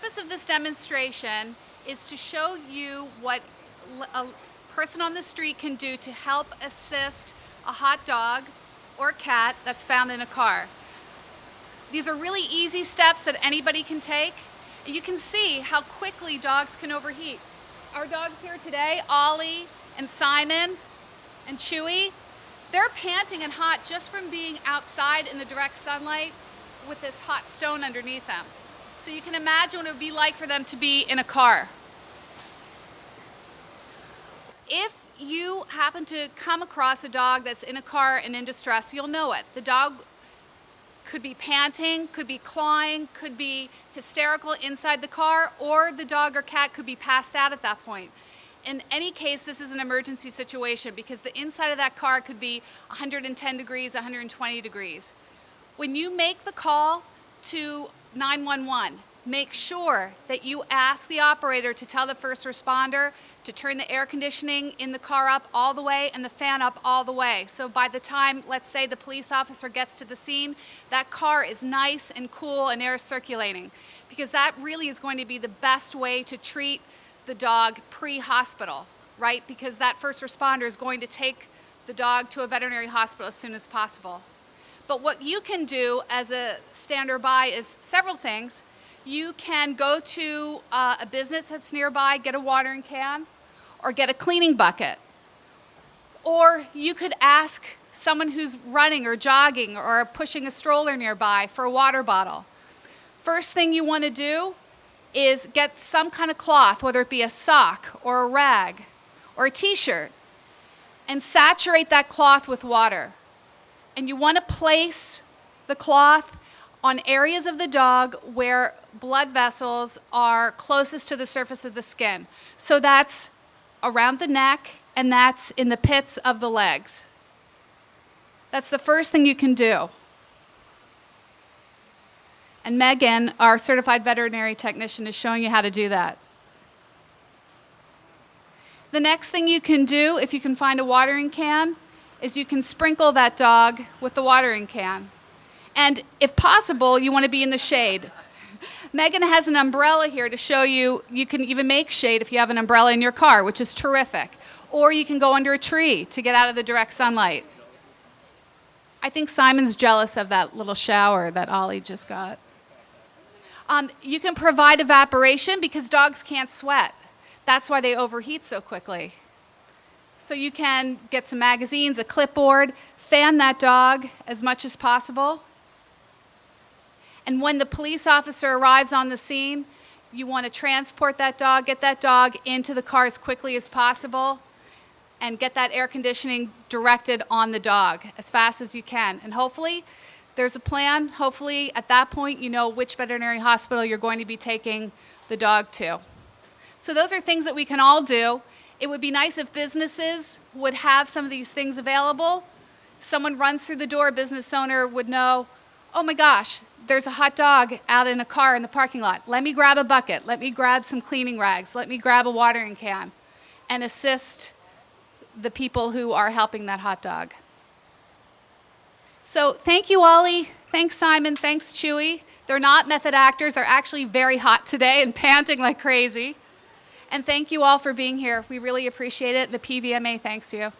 purpose of this demonstration is to show you what a person on the street can do to help assist a hot dog or cat that's found in a car. These are really easy steps that anybody can take. You can see how quickly dogs can overheat. Our dogs here today, Ollie and Simon and Chewy, they're panting and hot just from being outside in the direct sunlight with this hot stone underneath them. So you can imagine what it would be like for them to be in a car. If you happen to come across a dog that's in a car and in distress, you'll know it. The dog could be panting, could be clawing, could be hysterical inside the car, or the dog or cat could be passed out at that point. In any case, this is an emergency situation because the inside of that car could be 110 degrees, 120 degrees. When you make the call to 911, make sure that you ask the operator to tell the first responder to turn the air conditioning in the car up all the way and the fan up all the way. So by the time, let's say, the police officer gets to the scene, that car is nice and cool and air is circulating, because that really is going to be the best way to treat the dog pre-hospital, right? Because that first responder is going to take the dog to a veterinary hospital as soon as possible. But what you can do as a stander by is several things. You can go to a business that's nearby, get a watering can, or get a cleaning bucket. Or you could ask someone who's running or jogging or pushing a stroller nearby for a water bottle. First thing you want to do is get some kind of cloth, whether it be a sock or a rag or a t-shirt, and saturate that cloth with water. And you want to place the cloth on areas of the dog where blood vessels are closest to the surface of the skin. So that's around the neck and that's in the pits of the legs. That's the first thing you can do. And Megan, our certified veterinary technician, is showing you how to do that. The next thing you can do, if you can find a watering can, is you can sprinkle that dog with the watering can. And if possible, you want to be in the shade. Megan has an umbrella here to show you, you can even make shade if you have an umbrella in your car, which is terrific. Or you can go under a tree to get out of the direct sunlight. I think Simon's jealous of that little shower that Ollie just got. You can provide evaporation because dogs can't sweat. That's why they overheat so quickly. So you can get some magazines, a clipboard, fan that dog as much as possible. And when the police officer arrives on the scene, you want to transport that dog, get that dog into the car as quickly as possible, and get that air conditioning directed on the dog as fast as you can. And hopefully, there's a plan. Hopefully, at that point, you know which veterinary hospital you're going to be taking the dog to. So those are things that we can all do. It would be nice if businesses would have some of these things available. If someone runs through the door, a business owner would know, oh my gosh, there's a hot dog out in a car in the parking lot. Let me grab a bucket. Let me grab some cleaning rags. Let me grab a watering can and assist the people who are helping that hot dog. So thank you, Ollie. Thanks, Simon. Thanks, Chewy. They're not method actors. They're actually very hot today and panting like crazy. And thank you all for being here. We really appreciate it. The PVMA thanks you.